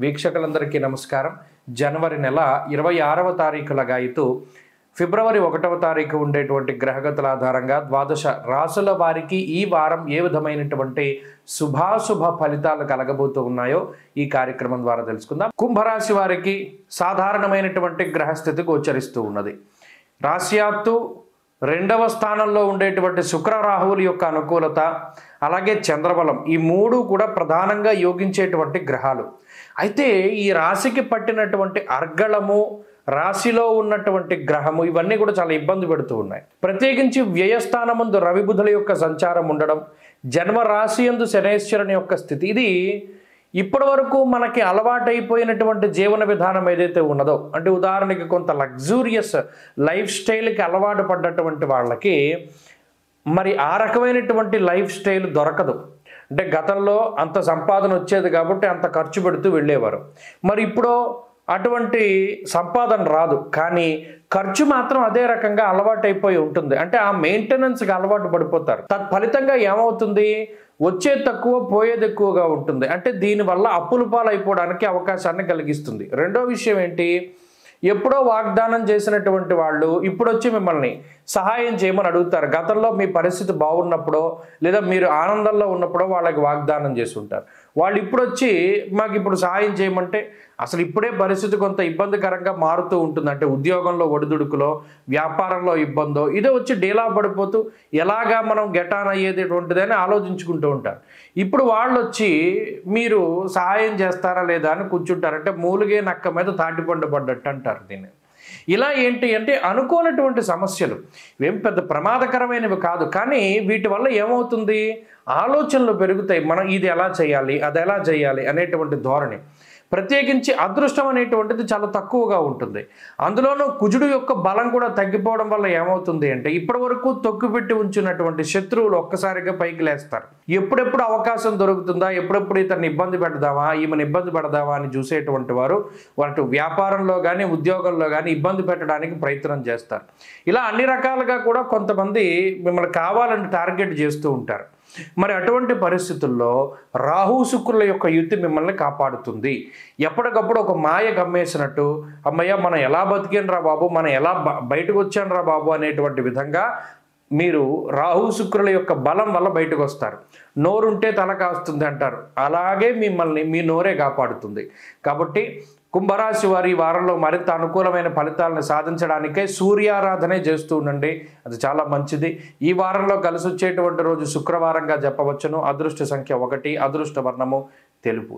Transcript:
వీక్షకులందరికీ నమస్కారం. జనవరి నెల 26వ తారీఖు లగాయితూ ఫిబ్రవరి 1వ తారీఖు ఉండేటువంటి గ్రహగతుల ఆధారంగా ద్వాదశ రాశుల వారికి ఈ వారం ఏ విధమైనటువంటి శుభాశుభ ఫలితాలు కలగబోతూ ఉన్నాయో ఈ కార్యక్రమం ద్వారా తెలుసుకుందాం. కుంభరాశి వారికి సాధారణమైనటువంటి గ్రహస్థితి గోచరిస్తూ ఉన్నది. రాశ్యాత్తు 2వ స్థానంలో ఉండేటువంటి శుక్ర రాహువుల యొక్క అనుకూలత, అలాగే చంద్రబలం, ఈ మూడు కూడా ప్రధానంగా యోగించేటువంటి గ్రహాలు. అయితే ఈ రాశికి పట్టినటువంటి అర్గళము, రాశిలో ఉన్నటువంటి గ్రహము, ఇవన్నీ కూడా చాలా ఇబ్బంది పెడుతూ ఉన్నాయి. ప్రత్యేకించి వ్యయస్థానమందు రవి బుధుల యొక్క సంచారం ఉండడం, జన్మ రాశి యందు శనేశ్వరుని యొక్క స్థితి, ఇది ఇప్పటి వరకు మనకి అలవాటైపోయినటువంటి జీవన విధానం ఏదైతే ఉన్నదో, అంటే ఉదాహరణకి కొంత లగ్జూరియస్ లైఫ్ స్టైల్కి అలవాటు పడ్డటువంటి వాళ్ళకి మరి ఆ రకమైనటువంటి లైఫ్ స్టైల్ దొరకదు. అంటే గతంలో అంత సంపాదన వచ్చేది కాబట్టి అంత ఖర్చు పెడుతూ వెళ్ళేవారు. మరి ఇప్పుడు అటువంటి సంపాదన రాదు, కానీ ఖర్చు మాత్రం అదే రకంగా అలవాటైపోయి ఉంటుంది. అంటే ఆ మెయింటెనెన్స్కి అలవాటు పడిపోతారు. తత్ఫలితంగా ఏమవుతుంది, వచ్చేది తక్కువ పోయేది ఎక్కువగా ఉంటుంది. అంటే దీనివల్ల అప్పుల పాలైపోవడానికి అవకాశాన్ని కలిగిస్తుంది. రెండో విషయం ఏంటి, ఎప్పుడో వాగ్దానం చేసినటువంటి వాళ్ళు ఇప్పుడు వచ్చి మిమ్మల్ని సహాయం చేయమని అడుగుతారు. గతంలో మీ పరిస్థితి బాగున్నప్పుడో లేదా మీరు ఆనందంలో ఉన్నప్పుడో వాళ్ళకి వాగ్దానం చేసి ఉంటారు. వాళ్ళు ఇప్పుడు వచ్చి మాకు ఇప్పుడు సహాయం చేయమంటే అసలు ఇప్పుడే పరిస్థితి కొంత ఇబ్బందికరంగా మారుతూ ఉంటుంది. అంటే ఉద్యోగంలో ఒడిదుడుకులో, వ్యాపారంలో ఇబ్బందో, ఇదే వచ్చి డీలా పడిపోతూ ఎలాగా మనం గెటాన్ అయ్యేటటువంటిది అని ఆలోచించుకుంటూ ఉంటారు. ఇప్పుడు వాళ్ళు వచ్చి మీరు సహాయం చేస్తారా లేదా అని కూర్చుంటారు. అంటే మూలిగే నక్క మీద తాటిపండు పడ్డట్టు అంటారు దీన్ని. ఇలా ఏంటి అంటే అనుకోనటువంటి సమస్యలు, ఇవేం పెద్ద ప్రమాదకరమైనవి కాదు, కానీ వీటి వల్ల ఏమవుతుంది, ఆలోచనలు పెరుగుతాయి. మనం ఇది ఎలా చేయాలి, అది ఎలా చేయాలి అనేటువంటి ధోరణి. ప్రత్యేకించి అదృష్టం అనేటువంటిది చాలా తక్కువగా ఉంటుంది. అందులోనూ కుజుడు యొక్క బలం కూడా తగ్గిపోవడం వల్ల ఏమవుతుంది అంటే ఇప్పటి వరకు తొక్కుపెట్టి ఉంచినటువంటి శత్రువులు ఒక్కసారిగా పైకి లేస్తారు. ఎప్పుడెప్పుడు అవకాశం దొరుకుతుందా, ఎప్పుడెప్పుడు ఇతన్ని ఇబ్బంది పెడదామా, ఈమెను ఇబ్బంది పెడదామా అని చూసేటువంటి వారు వాటి వ్యాపారంలో కానీ ఉద్యోగంలో కానీ ఇబ్బంది పెట్టడానికి ప్రయత్నం చేస్తారు. ఇలా అన్ని రకాలుగా కూడా కొంతమంది మిమ్మల్ని కావాలని టార్గెట్ చేస్తూ ఉంటారు. మరి అటువంటి పరిస్థితుల్లో రాహు శుక్రుల యొక్క యుతి మిమ్మల్ని కాపాడుతుంది. ఎప్పటికప్పుడు ఒక మాయ గమ్మేసినట్టు, అమ్మయ్య మనం ఎలా బతికేనరా బాబు, మనం ఎలా బయటకు వచ్చానరా బాబు అనేటువంటి విధంగా మీరు రాహు శుక్రుల యొక్క బలం వల్ల బయటకు వస్తారు. నోరుంటే తల కాస్తుంది అంటారు, అలాగే మిమ్మల్ని మీ నోరే కాపాడుతుంది. కాబట్టి కుంభరాశి వారి ఈ వారంలో మరింత అనుకూలమైన ఫలితాలను సాధించడానికే సూర్యారాధనే చేస్తూ ఉండండి, అది చాలా మంచిది. ఈ వారంలో కలిసి వచ్చేటువంటి రోజు శుక్రవారంగా చెప్పవచ్చును. అదృష్ట సంఖ్య 1, అదృష్ట వర్ణము తెలుపు.